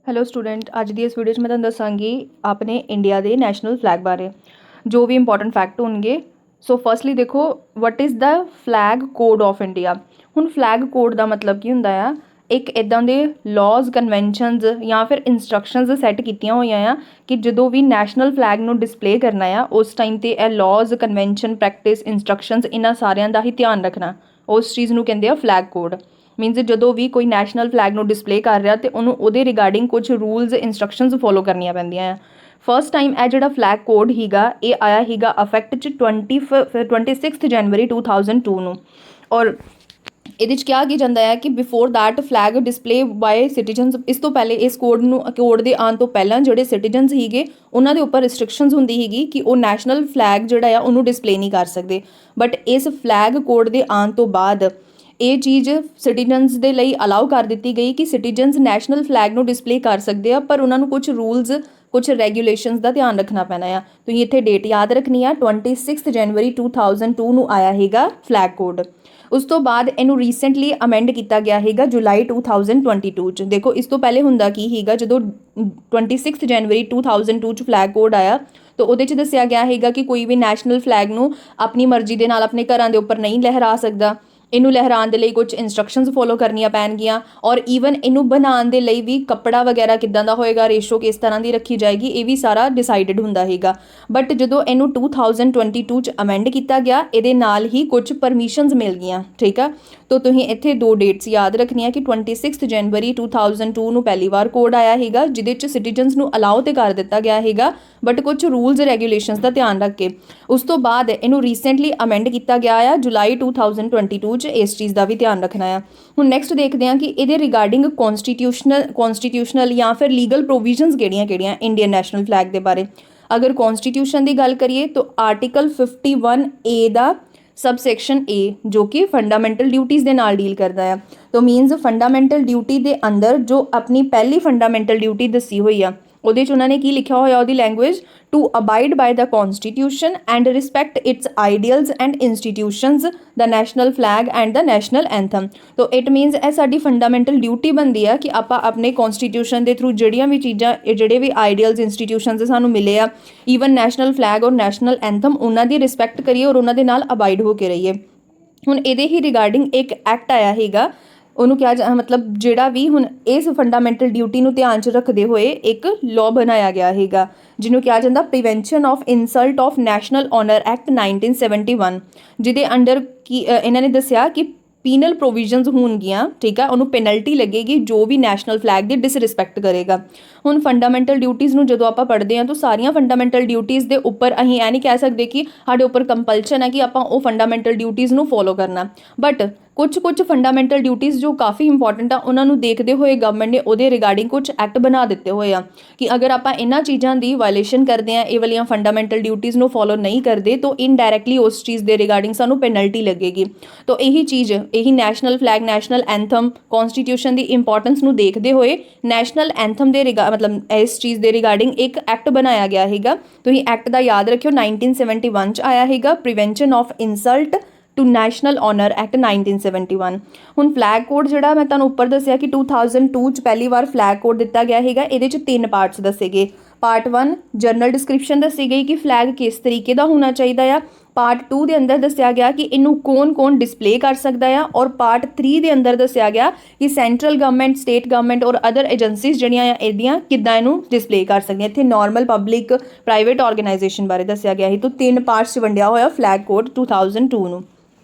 Hello student, ਅੱਜ ਦੀ ਇਸ video 'ਚ ਮੈਂ ਤੁਹਾਨੂੰ ਦੱਸਾਂਗੀ ਆਪਣੇ ਇੰਡੀਆ ਦੇ ਨੈਸ਼ਨਲ ਫਲੈਗ ਬਾਰੇ ਜੋ ਵੀ ਇੰਪੋਰਟੈਂਟ ਫੈਕਟ ਹੋਣਗੇ। ਸੋ ਫਸਟਲੀ ਦੇਖੋ, what is the flag code of India. ਹੁਣ ਫਲੈਗ ਕੋਡ ਦਾ ਮਤਲਬ ਕੀ ਹੁੰਦਾ ਆ? ਇੱਕ ਇੱਦਾਂ ਦੇ ਲਾਜ਼, ਕਨਵੈਨਸ਼ਨਸ ਜਾਂ ਫਿਰ ਇੰਸਟਰਕਸ਼ਨਸ ਸੈੱਟ ਕੀਤੀਆਂ ਹੋਈਆਂ ਆ ਕਿ ਜਦੋਂ ਵੀ ਨੈਸ਼ਨਲ ਫਲੈਗ ਨੂੰ ਡਿਸਪਲੇ ਕਰਨਾ ਆ ਉਸ ਟਾਈਮ 'ਤੇ ਇਹ ਲਾਜ਼, ਕਨਵੈਨਸ਼ਨ, ਪ੍ਰੈਕਟਿਸ, ਇੰਸਟਰਕਸ਼ਨਸ ਇਹਨਾਂ ਸਾਰਿਆਂ ਦਾ ਹੀ ਧਿਆਨ ਰੱਖਣਾ। ਉਸ ਚੀਜ਼ ਨੂੰ ਕਹਿੰਦੇ ਆ ਫਲੈਗ ਕੋਡ। ਮੀਨਜ਼ ਜਦੋਂ ਵੀ ਕੋਈ ਨੈਸ਼ਨਲ ਫਲੈਗ ਨੂੰ ਡਿਸਪਲੇ ਕਰ ਰਿਹਾ ਤੇ ਉਹਨੂੰ ਉਹਦੇ ਰਿਗਾਰਡਿੰਗ ਕੁਝ ਰੂਲਸ, ਇੰਸਟਰਕਸ਼ਨਸ ਫੋਲੋ ਕਰਨੀਆਂ ਪੈਂਦੀਆਂ ਆ। ਫਸਟ ਟਾਈਮ ਇਹ ਜਿਹੜਾ ਫਲੈਗ ਕੋਡ ਹੀਗਾ ਇਹ ਆਇਆ ਹੀਗਾ ਅਫੈਕਟ 'ਚ 26 ਜਨਵਰੀ 2002 ਨੂੰ। ਔਰ ਇਹਦੇ 'ਚ ਕਿਹਾ ਕੀ ਜਾਂਦਾ ਹੈ ਕਿ before that flag display by citizens. ਇਸ ਤੋਂ ਪਹਿਲੇ ਇਸ ਕੋਡ ਦੇ ਆਉਣ ਤੋਂ ਪਹਿਲਾਂ ਜਿਹੜੇ ਸਿਟੀਜ਼ਨਸ ਸੀਗੇ ਉਹਨਾਂ ਦੇ ਉੱਪਰ ਰਿਸਟ੍ਰਿਕਸ਼ਨਸ ਹੁੰਦੀ ਸੀਗੀ ਕਿ ਉਹ ਨੈਸ਼ਨਲ ਫਲੈਗ ਜਿਹੜਾ ਆ ਉਹਨੂੰ ਡਿਸਪਲੇ ਨਹੀਂ ਕਰ ਸਕਦੇ। ਬਟ ਇਸ ਫਲੈਗ ਕੋਡ ਦੇ ਆਉਣ ਤੋਂ ਬਾਅਦ ਇਹ ਚੀਜ਼ ਸਿਟੀਜ਼ਨਸ ਦੇ ਲਈ ਅਲਾਉ ਕਰ ਦਿੱਤੀ ਗਈ ਕਿ ਸਿਟੀਜ਼ਨਸ ਨੈਸ਼ਨਲ ਫਲੈਗ ਨੂੰ ਡਿਸਪਲੇ ਕਰ ਸਕਦੇ ਆ, ਪਰ ਉਹਨਾਂ ਨੂੰ ਕੁਝ ਰੂਲਸ, ਕੁਝ ਰੈਗੂਲੇਸ਼ਨਸ ਦਾ ਧਿਆਨ ਰੱਖਣਾ ਪੈਣਾ ਆ। ਤੁਸੀਂ ਇੱਥੇ ਡੇਟ ਯਾਦ ਰੱਖਣੀ ਆ, 26 ਜਨਵਰੀ 2002 ਨੂੰ ਆਇਆ ਹੈਗਾ ਫਲੈਗ ਕੋਡ। ਉਸ ਤੋਂ ਬਾਅਦ ਇਹਨੂੰ ਰੀਸੈਂਟਲੀ ਅਮੈਂਡ ਕੀਤਾ ਗਿਆ ਹੈਗਾ ਜੁਲਾਈ 2022 'ਚ। ਦੇਖੋ ਇਸ ਤੋਂ ਪਹਿਲੇ ਹੁੰਦਾ ਕੀ ਸੀਗਾ, ਜਦੋਂ 26 ਜਨਵਰੀ 2002 'ਚ ਫਲੈਗ ਕੋਡ ਆਇਆ ਤਾਂ ਉਹਦੇ 'ਚ ਦੱਸਿਆ ਗਿਆ ਹੈਗਾ ਕਿ ਕੋਈ ਵੀ ਨੈਸ਼ਨਲ ਫਲੈਗ ਨੂੰ ਆਪਣੀ ਮਰਜ਼ੀ ਦੇ ਨਾਲ ਆਪਣੇ ਘਰਾਂ ਦੇ ਉੱਪਰ ਨਹੀਂ ਲਹਿਰਾ ਸਕਦਾ। ਇਹਨੂੰ ਲਹਿਰਾਉਣ ਦੇ ਲਈ ਕੁਝ ਇੰਸਟਰਕਸ਼ਨਸ ਫੋਲੋ ਕਰਨੀਆਂ ਪੈਣਗੀਆਂ। ਔਰ ਈਵਨ ਇਹਨੂੰ ਬਣਾਉਣ ਦੇ ਲਈ ਵੀ ਕੱਪੜਾ ਵਗੈਰਾ ਕਿੱਦਾਂ ਦਾ ਹੋਏਗਾ, ਰੇਸ਼ੋ ਕਿਸ ਤਰ੍ਹਾਂ ਦੀ ਰੱਖੀ ਜਾਏਗੀ, ਇਹ ਵੀ ਸਾਰਾ ਡਿਸਾਈਡਡ ਹੁੰਦਾ ਹੈਗਾ। ਬਟ ਜਦੋਂ ਇਹਨੂੰ 2022 'ਚ ਅਮੈਂਡ ਕੀਤਾ ਗਿਆ ਇਹਦੇ ਨਾਲ ਹੀ ਕੁਝ ਪਰਮਿਸ਼ਨਸ ਮਿਲ ਗਈਆਂ। ਠੀਕ ਆ, ਤਾਂ ਤੁਸੀਂ ਇੱਥੇ ਦੋ ਡੇਟਸ ਯਾਦ ਰੱਖਣੀਆਂ ਕਿ 26 ਜਨਵਰੀ 2002 ਨੂੰ ਪਹਿਲੀ ਵਾਰ ਕੋਡ ਆਇਆ ਹੈਗਾ ਜਿਹਦੇ 'ਚ ਸਿਟੀਜ਼ਨਸ ਨੂੰ ਅਲਾਉ ਤੇ ਕਰ ਦਿੱਤਾ ਗਿਆ ਹੈਗਾ, ਬਟ ਕੁਝ ਰੂਲਸ ਰੈਗੂਲੇਸ਼ਨਸ ਦਾ ਧਿਆਨ ਰੱਖ ਕੇ। ਉਸ ਤੋਂ ਬਾਅਦ ਇਹਨੂੰ ਰੀਸੈਂਟਲੀ ਅਮੈਂਡ ਕੀਤਾ ਗਿਆ ਆ ਜੁਲਾਈ 2022 'ਚ। ਇਸ ਚੀਜ਼ ਦਾ ਵੀ ਧਿਆਨ ਰੱਖਣਾ ਆ। ਹੁਣ ਨੈਕਸਟ ਦੇਖਦੇ ਹਾਂ ਕਿ ਇਹਦੇ ਰਿਗਾਰਡਿੰਗ ਕੌਨਸਟੀਟਿਊਸ਼ਨਲ ਜਾਂ ਫਿਰ ਲੀਗਲ ਪ੍ਰੋਵੀਜ਼ਨਸ ਕਿਹੜੀਆਂ ਇੰਡੀਅਨ ਨੈਸ਼ਨਲ ਫਲੈਗ ਦੇ ਬਾਰੇ। ਅਗਰ ਕੌਨਸਟੀਟਿਊਸ਼ਨ ਦੀ ਗੱਲ ਕਰੀਏ ਤਾਂ article 51A the subsection A ਜੋ ਕਿ ਫੰਡਾਮੈਂਟਲ ਡਿਊਟੀਜ਼ ਦੇ ਨਾਲ ਡੀਲ ਕਰਦਾ ਆ। ਤਾਂ ਮੀਨਸ ਫੰਡਾਮੈਂਟਲ ਡਿਊਟੀ ਦੇ ਅੰਦਰ ਜੋ ਆਪਣੀ ਪਹਿਲੀ ਫੰਡਾਮੈਂਟਲ ਡਿਊਟੀ ਦੱਸੀ ਹੋਈ ਆ ਉਹਦੇ 'ਚ ਉਹਨਾਂ ਨੇ ਕੀ ਲਿਖਿਆ ਹੋਇਆ, ਉਹਦੀ language, to abide by the constitution and respect its ideals and institutions, the national flag and the national anthem. ਤਾਂ ਇਟ ਮੀਨਸ ਇਹ ਸਾਡੀ ਫੰਡਾਮੈਂਟਲ ਡਿਊਟੀ ਬਣਦੀ ਆ ਕਿ ਆਪਾਂ ਆਪਣੇ ਕੌਨਸਟੀਟਿਊਸ਼ਨ ਦੇ ਥਰੂ ਜਿਹੜੀਆਂ ਵੀ ਚੀਜ਼ਾਂ, ਜਿਹੜੇ ਵੀ ਆਈਡੀਅਲਸ, ਇੰਸਟੀਟਿਊਸ਼ਨਸ ਸਾਨੂੰ ਮਿਲੇ ਆ, ਈਵਨ ਨੈਸ਼ਨਲ ਫਲੈਗ ਔਰ ਨੈਸ਼ਨਲ ਐਂਥਮ, ਉਹਨਾਂ ਦੀ ਰਿਸਪੈਕਟ ਕਰੀਏ ਔਰ ਉਹਨਾਂ ਦੇ ਨਾਲ ਅਬਾਈਡ ਹੋ ਕੇ ਰਹੀਏ। ਹੁਣ ਇਹਦੇ ਹੀ ਰਿਗਾਰਡਿੰਗ ਇੱਕ ਐਕਟ ਆਇਆ ਹੈਗਾ, ਉਹਨੂੰ ਕਿਹਾ ਮਤਲਬ ਜਿਹੜਾ ਵੀ ਹੁਣ ਇਸ ਫੰਡਾਮੈਂਟਲ ਡਿਊਟੀ ਨੂੰ ਧਿਆਨ 'ਚ ਰੱਖਦੇ ਹੋਏ ਇੱਕ ਲਾਅ ਬਣਾਇਆ ਗਿਆ ਹੈਗਾ ਜਿਹਨੂੰ ਕਿਹਾ ਜਾਂਦਾ prevention of insult of national honour act 1971, ਜਿਹਦੇ ਅੰਡਰ ਕੀ ਇਹਨਾਂ ਨੇ ਦੱਸਿਆ ਕਿ ਪੀਨਲ ਪ੍ਰੋਵੀਜ਼ਨਸ ਹੋਣਗੀਆਂ। ਠੀਕ ਆ, ਉਹਨੂੰ ਪੈਨਲਟੀ ਲੱਗੇਗੀ ਜੋ ਵੀ ਨੈਸ਼ਨਲ ਫਲੈਗ ਦੀ ਡਿਸਰਿਸਪੈਕਟ ਕਰੇਗਾ। ਹੁਣ ਫੰਡਾਮੈਂਟਲ ਡਿਊਟੀਜ਼ ਨੂੰ ਜਦੋਂ ਆਪਾਂ ਪੜ੍ਹਦੇ ਹਾਂ ਤਾਂ ਸਾਰੀਆਂ ਫੰਡਾਮੈਂਟਲ ਡਿਊਟੀਜ਼ ਦੇ ਉੱਪਰ ਅਸੀਂ ਇਹ ਨਹੀਂ ਕਹਿ ਸਕਦੇ ਕਿ ਸਾਡੇ ਉੱਪਰ ਕੰਪਲਸ਼ਨ ਹੈ ਕਿ ਆਪਾਂ ਉਹ ਫੰਡਾਮੈਂਟਲ ਡਿਊਟੀਜ਼ ਨੂੰ ਫੋਲੋ ਕਰਨਾ। ਬਟ ਕੁਝ ਫੰਡਾਮੈਂਟਲ ਡਿਊਟੀਜ਼ ਜੋ ਕਾਫੀ ਇੰਪੋਰਟੈਂਟ ਆ ਉਹਨਾਂ ਨੂੰ ਦੇਖਦੇ ਹੋਏ ਗਵਰਨਮੈਂਟ ਨੇ ਉਹਦੇ ਰਿਗਾਰਡਿੰਗ ਕੁਝ ਐਕਟ ਬਣਾ ਦਿੱਤੇ ਹੋਏ ਆ ਕਿ ਅਗਰ ਆਪਾਂ ਇਹਨਾਂ ਚੀਜ਼ਾਂ ਦੀ ਵਾਇਲੇਸ਼ਨ ਕਰਦੇ ਹਾਂ, ਇਹ ਵਾਲੀਆਂ ਫੰਡਾਮੈਂਟਲ ਡਿਊਟੀਜ਼ ਨੂੰ ਫੋਲੋ ਨਹੀਂ ਕਰਦੇ ਤਾਂ ਇਨਡਾਇਰੈਕਟਲੀ ਉਸ ਚੀਜ਼ ਦੇ ਰਿਗਾਰਡਿੰਗ ਸਾਨੂੰ ਪੈਨਲਟੀ ਲੱਗੇਗੀ। ਤਾਂ ਇਹੀ ਚੀਜ਼, ਇਹੀ ਨੈਸ਼ਨਲ ਫਲੈਗ, ਨੈਸ਼ਨਲ ਐਂਥਮ, ਕੌਨਸਟੀਟਿਊਸ਼ਨ ਦੀ ਇੰਪੋਰਟੈਂਸ ਨੂੰ ਦੇਖਦੇ ਹੋਏ ਨੈਸ਼ਨਲ ਐਂਥਮ ਦੇ ਮਤਲਬ ਇਸ ਚੀਜ਼ ਦੇ ਰਿਗਾਰਡਿੰਗ ਇੱਕ ਐਕਟ ਬਣਾਇਆ ਗਿਆ ਹੈਗਾ। ਤੁਸੀਂ ਐਕਟ ਦਾ ਯਾਦ ਰੱਖਿਓ, 1971 'ਚ ਆਇਆ ਹੈਗਾ, prevention of insult to national honour act 1971। ਹੁਣ ਫਲੈਗ ਕੋਡ ਜਿਹੜਾ ਮੈਂ ਤੁਹਾਨੂੰ ਉੱਪਰ ਦੱਸਿਆ ਕਿ 2002 'ਚ ਪਹਿਲੀ ਵਾਰ ਫਲੈਗ ਕੋਡ ਦਿੱਤਾ ਗਿਆ ਹੈਗਾ, ਇਹਦੇ 'ਚ 3 ਪਾਰਟਸ ਦੱਸੇ ਗਏ। ਪਾਰਟ 1 ਜਨਰਲ ਡਿਸਕ੍ਰਿਪਸ਼ਨ ਦੱਸੀ ਗਈ ਕਿ ਫਲੈਗ ਕਿਸ ਤਰੀਕੇ ਦਾ ਹੋਣਾ ਚਾਹੀਦਾ ਆ। ਪਾਰਟ 2 ਦੇ ਅੰਦਰ ਦੱਸਿਆ ਗਿਆ ਕਿ ਇਹਨੂੰ ਕੌਣ ਡਿਸਪਲੇ ਕਰ ਸਕਦਾ ਆ। ਔਰ ਪਾਰਟ 3 ਦੇ ਅੰਦਰ ਦੱਸਿਆ ਗਿਆ ਕਿ ਸੈਂਟਰਲ ਗਵਰਨਮੈਂਟ, ਸਟੇਟ ਗਵਰਨਮੈਂਟ ਔਰ ਅਦਰ ਏਜੰਸੀਜ਼ ਜਿਹੜੀਆਂ ਆ ਇਹਦੀਆਂ ਕਿੱਦਾਂ ਇਹਨੂੰ ਡਿਸਪਲੇ ਕਰ ਸਕਦੀਆਂ। ਇੱਥੇ ਨਾਰਮਲ ਪਬਲਿਕ, ਪ੍ਰਾਈਵੇਟ ਆਰਗੇਨਾਈਜੇਸ਼ਨ ਬਾਰੇ ਦੱਸਿਆ ਗਿਆ ਸੀ। ਤਾਂ 3 ਪਾਰਟਸ 'ਚ ਵੰਡਿਆ ਹੋਇਆ ਫਲੈਗ ਕੋਡ 2002 ਨੂੰ।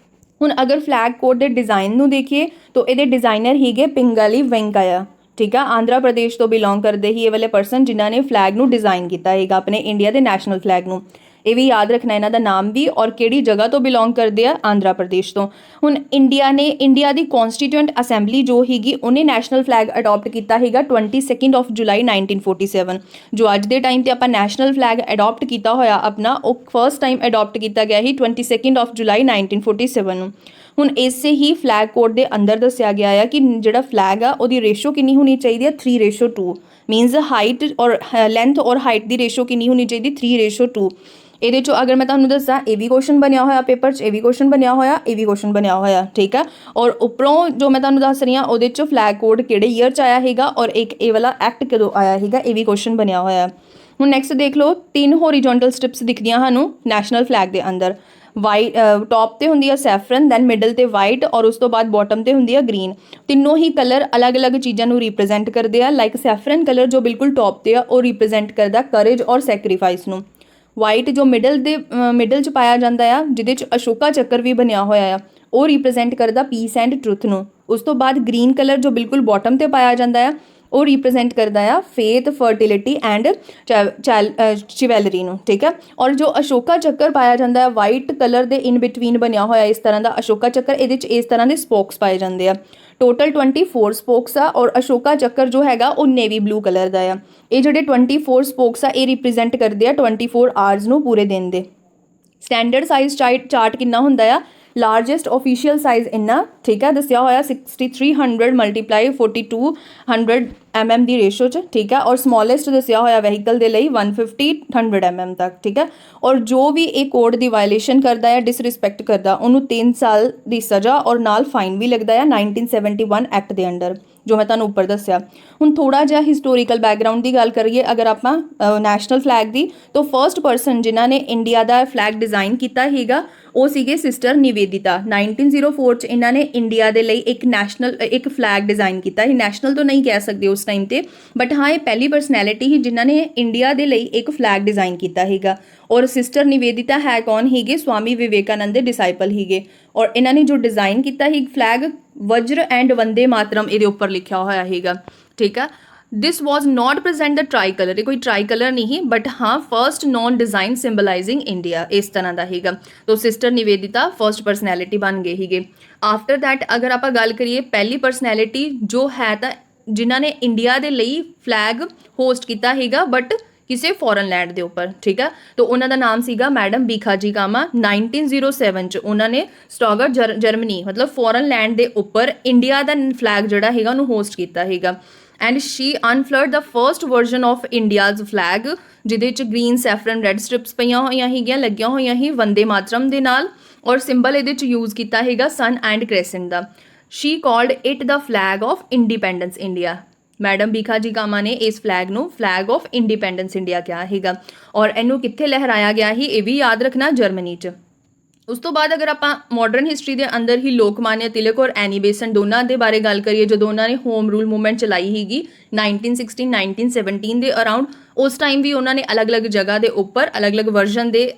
ਹੁਣ ਅਗਰ ਫਲੈਗ ਕੋਡ ਦੇ ਡਿਜ਼ਾਈਨ ਨੂੰ ਦੇਖੀਏ ਤਾਂ ਇਹਦੇ ਡਿਜ਼ਾਈਨਰ ਹੀਗੇ ਪਿੰਗਾਲੀ ਵੈਂਕਈਆ। ਠੀਕ ਆ, ਆਂਧਰਾ ਪ੍ਰਦੇਸ਼ ਤੋਂ ਬਿਲੋਂਗ ਕਰਦੇ ਹੀ ਇਹ ਵਾਲੇ ਪਰਸਨ ਜਿਨ੍ਹਾਂ ਨੇ ਫਲੈਗ ਨੂੰ ਡਿਜ਼ਾਈਨ ਕੀਤਾ ਹੈਗਾ ਆਪਣੇ ਇੰਡੀਆ ਦੇ ਨੈਸ਼ਨਲ ਫਲੈਗ ਨੂੰ। ਇਹ ਵੀ ਯਾਦ ਰੱਖਣਾ ਇਹਨਾਂ ਦਾ ਨਾਮ ਵੀ ਔਰ ਕਿਹੜੀ ਜਗ੍ਹਾ ਤੋਂ ਬਿਲੋਂਗ ਕਰਦੇ ਆ, ਆਂਧਰਾ ਪ੍ਰਦੇਸ਼ ਤੋਂ। ਹੁਣ ਇੰਡੀਆ ਦੀ ਕੌਨਸਟੀਟਿਊਐਂਟ ਅਸੈਂਬਲੀ ਜੋ ਹੈਗੀ ਉਹਨੇ ਨੈਸ਼ਨਲ ਫਲੈਗ ਅਡਾਪਟ ਕੀਤਾ ਹੈਗਾ 22 ਜੁਲਾਈ 1947। ਜੋ ਅੱਜ ਦੇ ਟਾਈਮ ਤੇ ਆਪਾਂ ਨੈਸ਼ਨਲ ਫਲੈਗ ਅਡਾਪਟ ਕੀਤਾ ਹੋਇਆ ਆਪਣਾ, ਉਹ ਫਸਟ ਟਾਈਮ ਅਡਾਪਟ ਕੀਤਾ ਗਿਆ ਸੀ 22 ਜੁਲਾਈ 1947 ਨੂੰ। ਹੁਣ ਇਸੇ ਹੀ ਫਲੈਗ ਕੋਡ ਦੇ ਅੰਦਰ ਦੱਸਿਆ ਗਿਆ ਆ ਕਿ ਜਿਹੜਾ ਫਲੈਗ ਆ ਉਹਦੀ ਰੇਸ਼ੋ ਕਿੰਨੀ ਹੋਣੀ ਚਾਹੀਦੀ ਹੈ, 3:2। ਮੀਨਸ ਹਾਈਟ ਔਰ ਲੈਂਥ ਔਰ ਹਾਈਟ ਦੀ ਰੇਸ਼ੋ ਕਿੰਨੀ ਹੋਣੀ ਚਾਹੀਦੀ, 3:2। ਇਹਦੇ 'ਚੋਂ ਅਗਰ ਮੈਂ ਤੁਹਾਨੂੰ ਦੱਸਾਂ ਇਹ ਵੀ ਕੁਐਸਚਨ ਬਣਿਆ ਹੋਇਆ ਪੇਪਰ 'ਚ, ਇਹ ਵੀ ਕੁਐਸਚਨ ਬਣਿਆ ਹੋਇਆ, ਇਹ ਵੀ ਕੁਐਸਚਨ ਬਣਿਆ ਹੋਇਆ, ਠੀਕ ਹੈ। ਔਰ ਉੱਪਰੋਂ ਜੋ ਮੈਂ ਤੁਹਾਨੂੰ ਦੱਸ ਰਹੀ ਹਾਂ ਉਹਦੇ 'ਚ ਫਲੈਗ ਕੋਡ ਕਿਹੜੇ ਈਅਰ 'ਚ ਆਇਆ ਹੈਗਾ ਔਰ ਇੱਕ ਇਹ ਵਾਲਾ ਐਕਟ ਕਦੋਂ ਆਇਆ ਹੈਗਾ, ਇਹ ਵੀ ਕੁਐਸਚਨ ਬਣਿਆ ਹੋਇਆ। ਹੁਣ ਨੈਕਸਟ ਦੇਖ ਲਓ, 3 ਹੋਰੀਜੋਨਟਲ ਸਟ੍ਰਿਪਸ ਦਿਖਦੀਆਂ ਸਾਨੂੰ ਨੈਸ਼ਨਲ ਫਲੈਗ ਦੇ ਅੰਦਰ। ਵਾਈਟ ਟॉप ਤੇ ਹੁੰਦੀ ਆ ਸੈਫਰਨ, ਦੈਨ ਮਿਡਲ ਤੇ ਵਾਈਟ ਔਰ ਉਸ ਤੋਂ ਬਾਅਦ ਬੋਟਮ ਤੇ ਹੁੰਦੀ ਆ ਗ੍ਰੀਨ। ਤਿੰਨੋਂ ਹੀ ਕਲਰ ਅਲੱਗ-ਅਲੱਗ ਚੀਜ਼ਾਂ ਨੂੰ ਰਿਪਰੈਜ਼ੈਂਟ ਕਰਦੇ ਆ। ਲਾਈਕ ਸੈਫਰਨ ਕਲਰ ਜੋ ਬਿਲਕੁਲ ਟॉप ਤੇ ਆ ਉਹ ਰਿਪਰੈਜ਼ੈਂਟ ਕਰਦਾ ਕਰੇਜ ਔਰ ਸੈਕਰੀਫਾਈਸ ਨੂੰ। ਵਾਈਟ ਜੋ ਮਿਡਲ 'ਚ ਪਾਇਆ ਜਾਂਦਾ ਆ, ਜਿਹਦੇ 'ਚ ਅਸ਼ੋਕਾ ਚੱਕਰ ਵੀ ਬਣਿਆ ਹੋਇਆ ਆ, ਉਹ ਰਿਪਰੈਜ਼ੈਂਟ ਕਰਦਾ ਪੀਸ ਐਂਡ ਟਰੁੱਥ ਨੂੰ। ਉਸ ਤੋਂ ਬਾਅਦ ਗ੍ਰੀਨ ਕਲਰ ਜੋ ਬਿਲਕੁਲ ਬੋਟਮ ਤੇ ਪਾਇਆ ਜਾਂਦਾ ਆ, ਉਹ ਰਿਪਰੈਜ਼ੈਂਟ ਕਰਦਾ ਆ ਫੇਥ, ਫਰਟੀਲਿਟੀ ਐਂਡ ਚਿਵੈਲਰੀ ਨੂੰ, ਠੀਕ ਹੈ। ਔਰ ਜੋ ਅਸ਼ੋਕਾ ਚੱਕਰ ਪਾਇਆ ਜਾਂਦਾ ਹੈ ਵਾਈਟ ਕਲਰ ਦੇ ਇਨ ਬਿਟਵੀਨ ਬਣਿਆ ਹੋਇਆ ਇਸ ਤਰ੍ਹਾਂ ਦਾ ਅਸ਼ੋਕਾ ਚੱਕਰ, ਇਹਦੇ 'ਚ ਇਸ ਤਰ੍ਹਾਂ ਦੇ ਸਪੋਕਸ ਪਾਏ ਜਾਂਦੇ ਆ। ਟੋਟਲ 24 ਸਪੋਕਸ ਆ ਔਰ ਅਸ਼ੋਕਾ ਚੱਕਰ ਜੋ ਹੈਗਾ ਉਹ ਨੇਵੀ ਬਲੂ ਕਲਰ ਦਾ ਆ। ਇਹ ਜਿਹੜੇ 24 ਸਪੋਕਸ ਆ ਇਹ ਰਿਪਰੈਜ਼ੈਂਟ ਕਰਦੇ ਆ 24 ਆਵਰਸ ਨੂੰ ਪੂਰੇ ਦਿਨ ਦੇ। ਸਟੈਂਡਰਡ ਸਾਈਜ਼ ਚਾਰਟ ਕਿੰਨਾ ਹੁੰਦਾ ਆ, ਲਾਰਜੈਸਟ ਆਫੀਸ਼ੀਅਲ ਸਾਈਜ਼ ਇੰਨਾ, ਠੀਕ ਹੈ, ਦੱਸਿਆ ਹੋਇਆ 6300 ਮਲਟੀਪਲਾਈ 4200 mm ਦੀ ਰੇਸ਼ੋ 'ਚ, ਠੀਕ ਹੈ। ਔਰ ਸਮੋਲੈਸਟ ਦੱਸਿਆ ਹੋਇਆ ਵਹੀਕਲ ਦੇ ਲਈ 150 mm ਤੱਕ, ਠੀਕ ਹੈ। ਔਰ ਜੋ ਵੀ ਇਹ ਕੋਡ ਦੀ ਵਾਇਲੇਸ਼ਨ ਕਰਦਾ ਹੈ, ਡਿਸਰਿਸਪੈਕਟ ਕਰਦਾ, ਉਹਨੂੰ 3 ਸਾਲ ਦੀ ਸਜ਼ਾ ਔਰ ਨਾਲ ਫਾਈਨ ਵੀ ਲੱਗਦਾ ਆ 1971 ਐਕਟ ਦੇ ਅੰਡਰ, ਜੋ ਮੈਂ ਤੁਹਾਨੂੰ ਉੱਪਰ ਦੱਸਿਆ। ਹੁਣ ਥੋੜਾ ਜਿਹਾ ਹਿਸਟੋਰੀਕਲ ਬੈਕਗਰਾਊਂਡ ਦੀ ਗੱਲ ਕਰੀਏ ਅਗਰ ਆਪਾਂ ਨੈਸ਼ਨਲ ਫਲੈਗ ਦੀ, ਤਾਂ ਫਰਸਟ ਪਰਸਨ ਜਿਨ੍ਹਾਂ ਨੇ ਇੰਡੀਆ ਦਾ ਫਲੈਗ ਡਿਜ਼ਾਈਨ ਕੀਤਾ ਹੈਗਾ ਉਹ ਸੀਗੇ ਸਿਸਟਰ ਨਿਵੇਦਿਤਾ। 1904 'ਚ ਇਹਨਾਂ ਨੇ ਇੰਡੀਆ ਦੇ ਲਈ ਇੱਕ ਫਲੈਗ ਡਿਜ਼ਾਈਨ ਕੀਤਾ ਸੀ। ਨੈਸ਼ਨਲ ਤਾਂ ਨਹੀਂ ਕਹਿ ਸਕਦੇ ਉਸ ਟਾਈਮ ਤੇ, ਬਟ ਹਾਂ ਇਹ ਪਹਿਲੀ ਪਰਸਨੈਲਿਟੀ ਸੀ ਜਿਨ੍ਹਾਂ ਨੇ ਇੰਡੀਆ ਦੇ ਲਈ ਇੱਕ ਫਲੈਗ ਡਿਜ਼ਾਈਨ ਕੀਤਾ ਹੈਗਾ। ਔਰ ਸਿਸਟਰ ਨਿਵੇਦਿਤਾ ਹੈ ਕੌਣ ਹੀਗੇ, ਸਵਾਮੀ ਵਿਵੇਕਾਨੰਦ ਦੇ ਡਿਸਾਈਪਲ ਹੀਗੇ। ਔਰ ਇਹਨਾਂ ਨੇ ਜੋ ਡਿਜ਼ਾਈਨ ਕੀਤਾ ਸੀ ਫਲੈਗ, ਵਜਰ ਐਂਡ ਵੰਦੇ ਮਾਤਰਮ ਇਹਦੇ ਉੱਪਰ ਲਿਖਿਆ ਹੋਇਆ ਹੈਗਾ, ਠੀਕ ਆ। This was not present the tricolour, ਇਹ ਕੋਈ ਟਰਾਈ ਕਲਰ ਨਹੀਂ, ਬਟ ਹਾਂ first known design symbolizing India ਇਸ ਤਰ੍ਹਾਂ ਦਾ ਹੈਗਾ। ਤੋ ਸਿਸਟਰ ਨਿਵੇਦਿਤਾ ਫਰਸਟ ਪਰਸਨੈਲਿਟੀ ਬਣ ਗਏ ਹੀਗੇ। ਆਫਟਰ ਦੈਟ ਅਗਰ ਆਪਾਂ ਗੱਲ ਕਰੀਏ ਪਹਿਲੀ ਪਰਸਨੈਲਿਟੀ ਜੋ ਹੈ ਤਾਂ ਜਿਨ੍ਹਾਂ ਨੇ ਇੰਡੀਆ ਦੇ ਲਈ ਫਲੈਗ ਹੋਸਟ ਕੀਤਾ ਹੈਗਾ ਬਟ ਕਿਸੇ ਫੋਰਨ ਲੈਂਡ ਦੇ ਉੱਪਰ, ਠੀਕ ਹੈ। ਤਾਂ ਉਹਨਾਂ ਦਾ ਨਾਮ ਸੀਗਾ ਮੈਡਮ ਭੀਖਾਜੀ ਕਾਮਾ। 1907 'ਚ ਉਹਨਾਂ ਨੇ ਸਟੋਗਰ ਜਰਮਨੀ ਮਤਲਬ ਫੋਰਨ ਲੈਂਡ ਦੇ ਉੱਪਰ ਇੰਡੀਆ ਦਾ ਫਲੈਗ ਜਿਹੜਾ ਹੈਗਾ ਉਹਨੂੰ ਹੋਸਟ ਕੀਤਾ ਹੈਗਾ। And she unfurled the first version of India's flag, ਜਿਹਦੇ 'ਚ ਗ੍ਰੀਨ, ਸੈਫਰਨ, ਰੈੱਡ ਸਟ੍ਰਿਪਸ ਪਈਆਂ ਹੋਈਆਂ ਹੈਗੀਆਂ, ਲੱਗੀਆਂ ਹੋਈਆਂ ਹੀ ਵੰਦੇ ਮਾਤਰਮ ਦੇ ਨਾਲ। ਔਰ ਸਿੰਬਲ ਇਹਦੇ 'ਚ ਯੂਜ਼ ਕੀਤਾ ਹੈਗਾ ਸਨ ਐਂਡ ਕ੍ਰੈਸੈਂਟ ਦਾ। She called it the flag of independence India. Madam Bhikaji Cama ਨੇ ਇਸ ਫਲੈਗ ਨੂੰ ਫਲੈਗ ਆਫ ਇੰਡੀਪੈਂਡੈਂਸ ਇੰਡੀਆ ਕਿਹਾ ਹੈਗਾ। ਔਰ ਇਹਨੂੰ ਕਿੱਥੇ ਲਹਿਰਾਇਆ ਗਿਆ ਸੀ ਇਹ ਵੀ ਯਾਦ ਰੱਖਣਾ, ਜਰਮਨੀ 'ਚ। ਉਸ ਤੋਂ ਬਾਅਦ ਅਗਰ ਆਪਾਂ ਮਾਡਰਨ ਹਿਸਟਰੀ ਦੇ ਅੰਦਰ ਹੀ ਲੋਕਮਾਨਿਆ ਤਿਲਕ ਔਰ ਐਨੀ ਬੇਸੈਂਟ ਦੋਨਾਂ ਦੇ ਬਾਰੇ ਗੱਲ ਕਰੀਏ, ਜਦੋਂ ਉਹਨਾਂ ਨੇ ਹੋਮ ਰੂਲ ਮੂਵਮੈਂਟ ਚਲਾਈ ਸੀਗੀ 1916-1917 ਦੇ ਅਰਾਊਂਡ, ਉਸ ਟਾਈਮ ਵੀ ਉਹਨਾਂ ਨੇ ਅਲੱਗ-ਅਲੱਗ ਜਗ੍ਹਾ ਦੇ ਉੱਪਰ ਅਲੱਗ-ਅਲੱਗ ਵਰਜ਼ਨ ਦੇ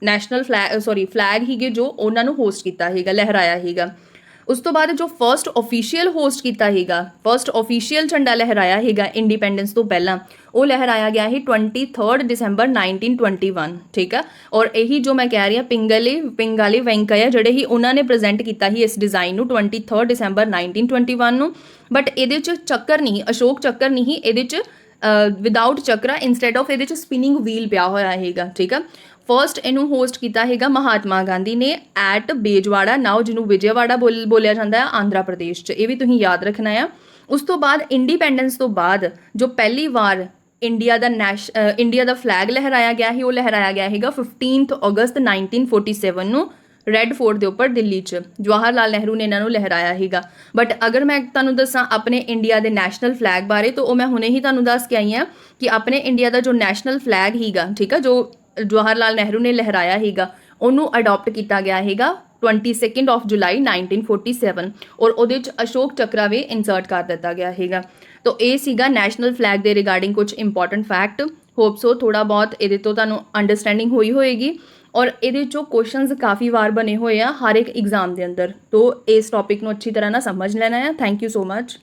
ਨੈਸ਼ਨਲ ਫਲੈਗ ਹੀਗੇ ਜੋ ਉਹਨਾਂ ਨੂੰ ਹੋਸਟ ਕੀਤਾ ਸੀਗਾ, ਲਹਿਰਾਇਆ ਸੀਗਾ। ਉਸ ਤੋਂ ਬਾਅਦ ਜੋ ਫਰਸਟ ਆਫੀਸ਼ੀਅਲ ਹੋਸਟ ਕੀਤਾ ਹੈਗਾ, ਫਰਸਟ ਆਫੀਸ਼ੀਅਲ ਝੰਡਾ ਲਹਿਰਾਇਆ ਹੈਗਾ ਇੰਡੀਪੈਂਡੈਂਸ ਤੋਂ ਪਹਿਲਾਂ, ਉਹ ਲਹਿਰਾਇਆ ਗਿਆ ਸੀ 23 ਦਸੰਬਰ 1921, ਠੀਕ ਆ। ਔਰ ਇਹੀ ਜੋ ਮੈਂ ਕਹਿ ਰਹੀ ਹਾਂ ਪਿੰਗਾਲੀ ਵੈਂਕਈਆ ਜਿਹੜੇ ਹੀ ਉਹਨਾਂ ਨੇ ਪ੍ਰੈਜ਼ੈਂਟ ਕੀਤਾ ਸੀ ਇਸ ਡਿਜ਼ਾਈਨ ਨੂੰ 23 ਦਸੰਬਰ 1921 ਨੂੰ। ਬਟ ਇਹਦੇ 'ਚ ਚੱਕਰ ਨਹੀਂ, ਅਸ਼ੋਕ ਚੱਕਰ ਨਹੀਂ, ਇਹਦੇ 'ਚ ਵਿਦਾਊਟ ਚੱਕਰਾ, ਇੰਸਟੈਡ ਆਫ ਇਹਦੇ 'ਚ ਸਪਿਨਿੰਗ ਵੀਲ ਪਿਆ ਹੋਇਆ ਹੈਗਾ, ਠੀਕ ਆ। ਫਰਸਟ ਇਹਨੂੰ ਹੋਸਟ ਕੀਤਾ ਹੈਗਾ ਮਹਾਤਮਾ ਗਾਂਧੀ ਨੇ ਐਟ ਬੇਜਵਾੜਾ, ਨਾਓ ਜਿਹਨੂੰ ਵਿਜੇਵਾੜਾ ਬੋਲਿਆ ਜਾਂਦਾ ਹੈ ਆਂਧਰਾ ਪ੍ਰਦੇਸ਼ 'ਚ, ਇਹ ਵੀ ਤੁਸੀਂ ਯਾਦ ਰੱਖਣਾ ਆ। ਉਸ ਤੋਂ ਬਾਅਦ ਇੰਡੀਪੈਂਡੈਂਸ ਤੋਂ ਬਾਅਦ ਜੋ ਪਹਿਲੀ ਵਾਰ ਇੰਡੀਆ ਦਾ ਫਲੈਗ ਲਹਿਰਾਇਆ ਗਿਆ ਸੀ ਉਹ ਲਹਿਰਾਇਆ ਗਿਆ ਹੈਗਾ 15 ਅਗਸਤ 1947 ਨੂੰ ਰੈੱਡ ਫੋਰਟ ਦੇ ਉੱਪਰ ਦਿੱਲੀ 'ਚ। ਜਵਾਹਰ ਲਾਲ ਨਹਿਰੂ ਨੇ ਇਹਨਾਂ ਨੂੰ ਲਹਿਰਾਇਆ ਸੀਗਾ। ਬਟ ਅਗਰ ਮੈਂ ਤੁਹਾਨੂੰ ਦੱਸਾਂ ਆਪਣੇ ਇੰਡੀਆ ਦੇ ਨੈਸ਼ਨਲ ਫਲੈਗ ਬਾਰੇ, ਤਾਂ ਉਹ ਮੈਂ ਹੁਣੇ ਹੀ ਤੁਹਾਨੂੰ ਦੱਸ ਕੇ ਆਈ ਹਾਂ ਕਿ ਆਪਣੇ ਇੰਡੀਆ ਦਾ ਜੋ ਨੈਸ਼ਨਲ ਫਲੈਗ ਹੀਗਾ, ਠੀਕ ਆ, ਜੋ ਜਵਾਹਰ ਲਾਲ ਨਹਿਰੂ ਨੇ ਲਹਿਰਾਇਆ ਹੈਗਾ, ਉਹਨੂੰ ਅਡੋਪਟ ਕੀਤਾ ਗਿਆ ਹੈਗਾ 22 ਜੁਲਾਈ 1947 ਔਰ ਉਹਦੇ 'ਚ ਅਸ਼ੋਕ ਚੱਕਰਾ ਵੀ ਇਨਸਰਟ ਕਰ ਦਿੱਤਾ ਗਿਆ ਹੈਗਾ। ਤਾਂ ਇਹ ਸੀਗਾ ਨੈਸ਼ਨਲ ਫਲੈਗ ਦੇ ਰਿਗਾਰਡਿੰਗ ਕੁਝ ਇੰਪੋਰਟੈਂਟ ਫੈਕਟ। ਹੋਪ ਸੋ ਥੋੜਾ ਬਹੁਤ ਇਹਦੇ ਤੋਂ ਤੁਹਾਨੂੰ ਅੰਡਰਸਟੈਂਡਿੰਗ ਹੋਈ ਹੋਏਗੀ। ਔਰ ਇਹਦੇ 'ਚੋਂ ਕੁਐਸਚਨਸ ਕਾਫੀ ਵਾਰ ਬਣੇ ਹੋਏ ਆ ਹਰ ਇੱਕ ਐਗਜ਼ਾਮ ਦੇ ਅੰਦਰ, ਤਾਂ ਇਸ ਟੌਪਿਕ ਨੂੰ ਅੱਛੀ ਤਰ੍ਹਾਂ ਨਾਲ ਸਮਝ ਲੈਣਾ ਹੈ। Thank you so much.